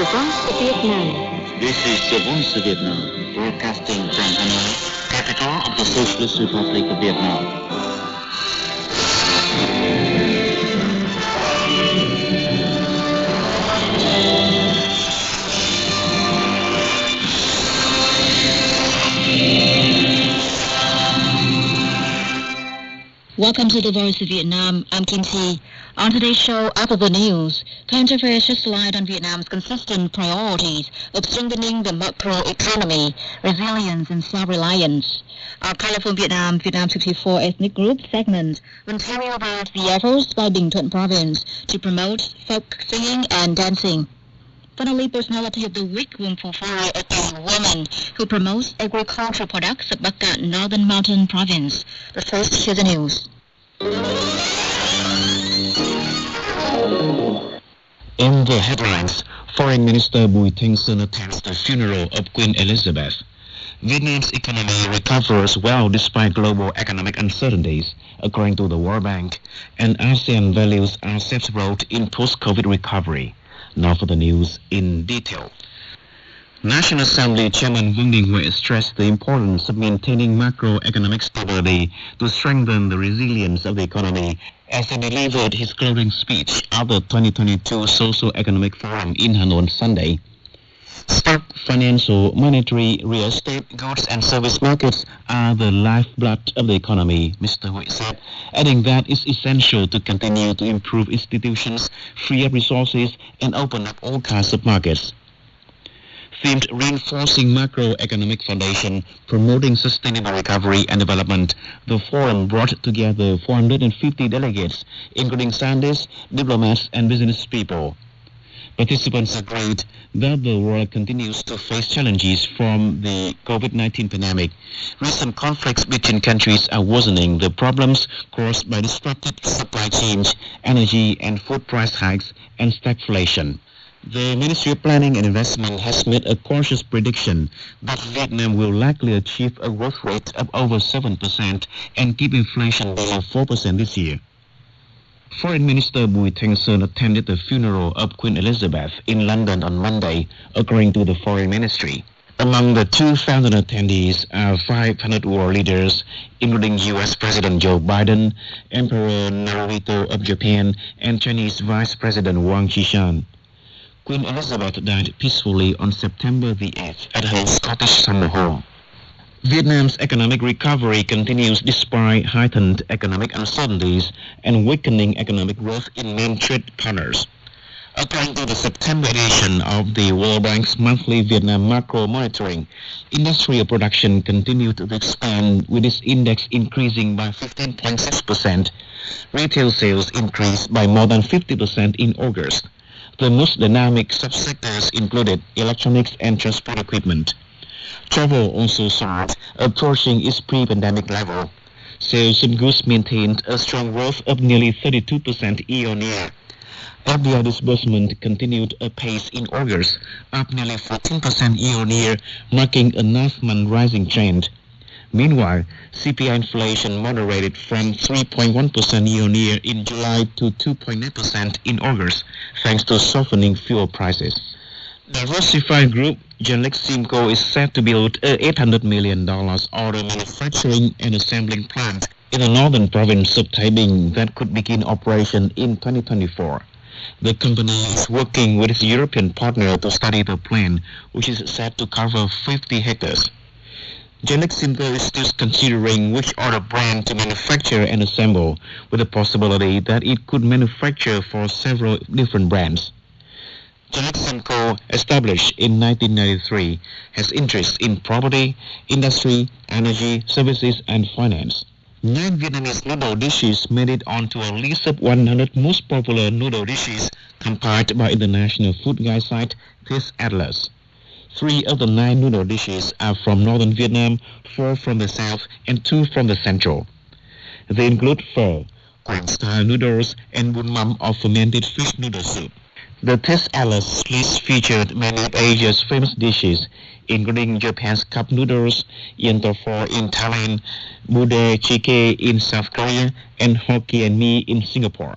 Voice of Vietnam. This is the Voice of Vietnam, broadcasting from Hanoi, capital of the Socialist Republic of Vietnam. Welcome to the Voice of Vietnam. I'm Kim Thi. On today's show, after the news, current affairs sheds light on Vietnam's consistent priorities of strengthening the macroeconomy, resilience, and self-reliance. Our Colorful Vietnam 64 ethnic group segment will tell you about the efforts by Bình Thuận province to promote folk singing and dancing. Finally, Personality of the Week will profile a woman who promotes agricultural products of Bắc Cạn, Northern Mountain Province. But first, here's the news. In the headlines, Foreign Minister Bùi Thanh Sơn attends the funeral of Queen Elizabeth. Vietnam's economy recovers well despite global economic uncertainties, according to the World Bank, and ASEAN values RCEP's role in post-COVID recovery. Now for the news in detail. National Assembly Chairman Vương Đình Huệ stressed the importance of maintaining macroeconomic stability to strengthen the resilience of the economy as he delivered his closing speech at the 2022 Socio-Economic Forum in Hanoi on Sunday. Stock, financial, monetary, real estate, goods and service markets are the lifeblood of the economy, Mr. Huệ said, adding that it's essential to continue to improve institutions, free up resources, and open up all kinds of markets. Themed Reinforcing Macroeconomic Foundation, Promoting Sustainable Recovery and Development, the forum brought together 450 delegates, including scientists, diplomats, and business people. Participants agreed that the world continues to face challenges from the COVID-19 pandemic. Recent conflicts between countries are worsening the problems caused by disrupted supply chains, energy and food price hikes, and stagflation. The Ministry of Planning and Investment has made a cautious prediction that Vietnam will likely achieve a growth rate of over 7% and keep inflation below 4% this year. Foreign Minister Bùi Thanh Sơn attended the funeral of Queen Elizabeth in London on Monday, according to the Foreign Ministry. Among the 2,000 attendees are 500 world leaders, including U.S. President Joe Biden, Emperor Naruhito of Japan, and Chinese Vice President Wang Qishan. Queen Elizabeth died peacefully on September the 8th at her Scottish summer home. Vietnam's economic recovery continues despite heightened economic uncertainties and weakening economic growth in main trade partners. According to the September edition of the World Bank's monthly Vietnam macro monitoring, industrial production continued to expand with its index increasing by 15.6%. Retail sales increased by more than 50% in August. The most dynamic subsectors included electronics and transport equipment. Travel also soared, approaching its pre-pandemic level. Sales of goods maintained a strong growth of nearly 32% year-on-year. FDI disbursement continued apace in August, up nearly 14% year-on-year, marking a 9-month rising trend. Meanwhile, CPI inflation moderated from 3.1% year-on-year in July to 2.9% in August, thanks to softening fuel prices. Diversified Group Genelec Simco is set to build a $800 million auto manufacturing and assembling plant in the northern province of Thái Bình that could begin operation in 2024. The company is working with its European partner to study the plan, which is set to cover 50 hectares. Genelec Simco is still considering which auto brand to manufacture and assemble, with the possibility that it could manufacture for several different brands. Genelec Simco, established in 1993, has interests in property, industry, energy, services, and finance. 9 Vietnamese noodle dishes made it onto a list of 100 most popular noodle dishes compiled by international food guide site Taste Atlas. 3 of the 9 noodle dishes are from northern Vietnam, 4 from the south, and 2 from the central. They include pho, Quang-style noodles, and bun mắm or fermented fish noodle soup. The Taste Atlas list featured many of Asia's famous dishes, including Japan's cup noodles, yen tofu in Thailand, budae jjigae in South Korea, and Hokkien mee in Singapore.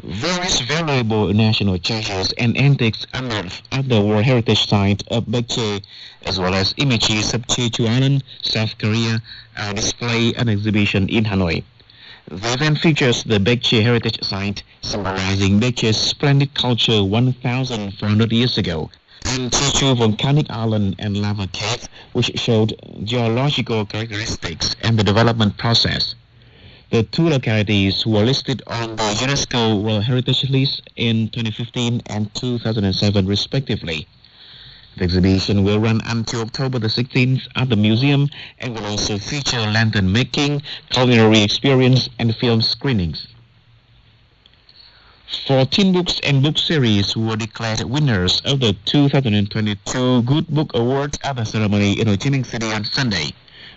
Various valuable national treasures and antiques unearthed at the World Heritage Site of Baekje, as well as images of Jeju Island, South Korea, are displayed at an exhibition in Hanoi. The event features the Baekje Heritage Site, symbolizing Baekje's splendid culture 1,400 years ago, and Jeju Volcanic Island and Lava Cave, which showed geological characteristics and the development process. The two localities were listed on the UNESCO World Heritage List in 2015 and 2007 respectively. The exhibition will run until October the 16th at the museum and will also feature lantern making, culinary experience and film screenings. 14 books and book series were declared winners of the 2022 Good Book Awards at the ceremony in Ho Chi Minh City on Sunday.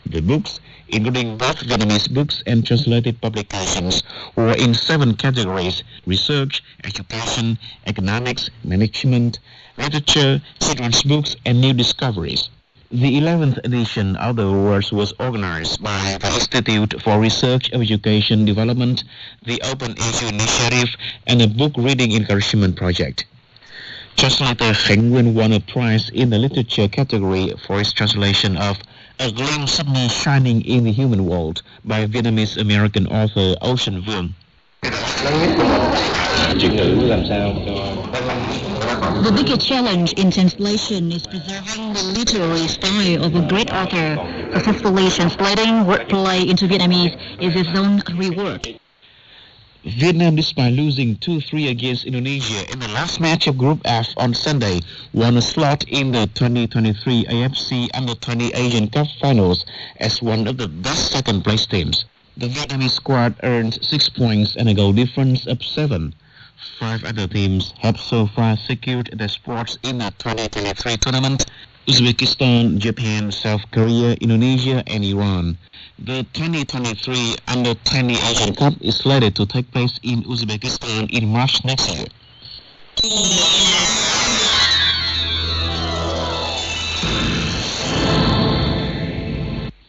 The books, including both Vietnamese books and translated publications, were in 7 categories: research, education, economics, management, literature, children's books, and new discoveries. The 11th edition of the awards was organized by the Institute for Research of Education Development, the Open Issue Initiative, and the Book Reading Encouragement Project. Translator Khánh Nguyên won a prize in the literature category for his translation of A Glimpse of Me Shining in the Human World by Vietnamese-American author Ocean Vuong. The biggest challenge in translation is preserving the literary style of a great author. Successfully translating wordplay into Vietnamese is its own reward. Vietnam, despite losing 2-3 against Indonesia in the last match of Group F on Sunday, won a slot in the 2023 AFC Under-20 Asian Cup Finals as one of the best second-place teams. The Vietnamese squad earned 6 points and a goal difference of 7. 5 other teams have so far secured their spots in the 2023 tournament: Uzbekistan, Japan, South Korea, Indonesia, and Iran. The 2023 Under-20 Asian Cup is slated to take place in Uzbekistan in March next year.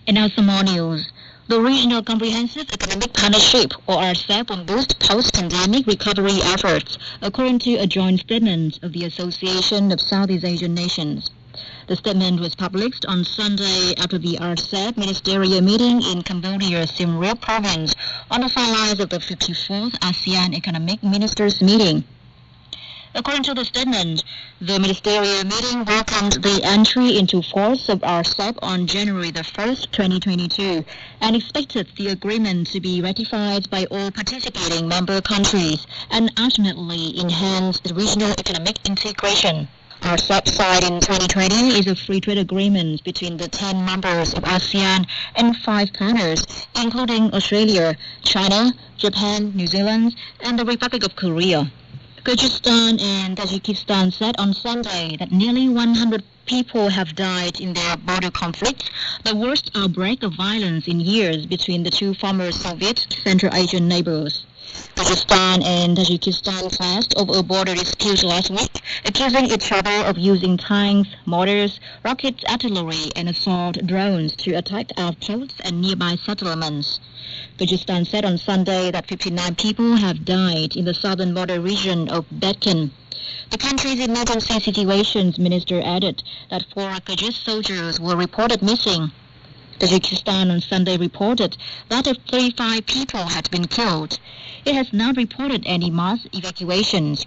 And now some more news. The Regional Comprehensive Economic Partnership, or RCEP, will boost post-pandemic recovery efforts, according to a joint statement of the Association of Southeast Asian Nations. The statement was published on Sunday after the RCEP ministerial meeting in Cambodia's Siem Reap province on the sidelines of the 54th ASEAN Economic Ministers meeting. According to the statement, the ministerial meeting welcomed the entry into force of RCEP on January the 1st, 2022, and expected the agreement to be ratified by all participating member countries and ultimately enhance the regional economic integration. RCEP signed in 2020 is a free trade agreement between the 10 members of ASEAN and 5 partners, including Australia, China, Japan, New Zealand, and the Republic of Korea. Kyrgyzstan and Tajikistan said on Sunday that nearly 100 people have died in their border conflicts, the worst outbreak of violence in years between the two former Soviet Central Asian neighbors. Kyrgyzstan and Tajikistan clashed over a border dispute last week, accusing each other of using tanks, mortars, rocket artillery, and assault drones to attack outposts and nearby settlements. Kyrgyzstan said on Sunday that 59 people have died in the southern border region of Betken. The country's emergency situations minister added that 4 Kyrgyz soldiers were reported missing. Tajikistan on Sunday reported that 35 people had been killed. It has not reported any mass evacuations.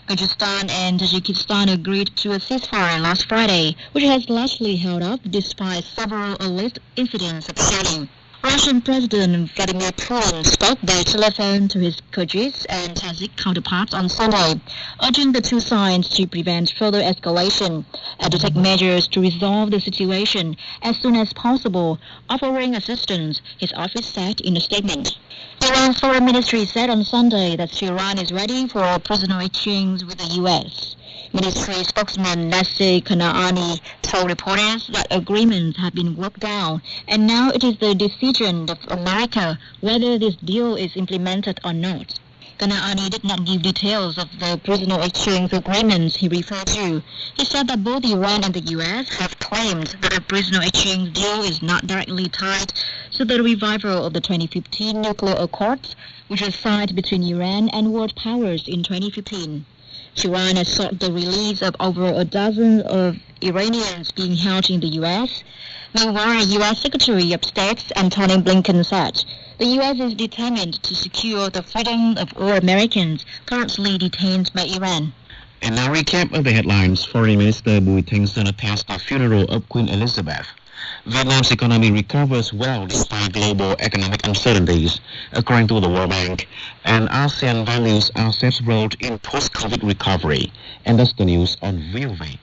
Kyrgyzstan and Tajikistan agreed to a ceasefire last Friday, which has largely held up despite several alleged incidents of shelling. Russian President Vladimir Putin spoke by telephone to his Kyrgyz and Tajik counterparts on Sunday, urging the two sides to prevent further escalation and to take measures to resolve the situation as soon as possible, offering assistance, his office said in a statement. Iran's foreign ministry said on Sunday that Tehran is ready for a prisoner exchange with the U.S. Ministry spokesman Nasser Kanaani told reporters that agreements have been worked out, and now it is the decision of America whether this deal is implemented or not. Kanaani did not give details of the prisoner exchange agreements he referred to. He said that both Iran and the U.S. have claimed that a prisoner exchange deal is not directly tied to the revival of the 2015 nuclear accords, which was signed between Iran and world powers in 2015. Tehran has sought the release of over a dozen of Iranians being held in the U.S. Meanwhile, U.S. Secretary of State Antony Blinken said the U.S. is determined to secure the freedom of all Americans currently detained by Iran. In a recap of the headlines, Foreign Minister Bùi Thanh Sơn attends the funeral of Queen Elizabeth. Vietnam's economy recovers well despite global economic uncertainties, according to the World Bank, and ASEAN values assets role in post-COVID recovery. And that's the news on VOA.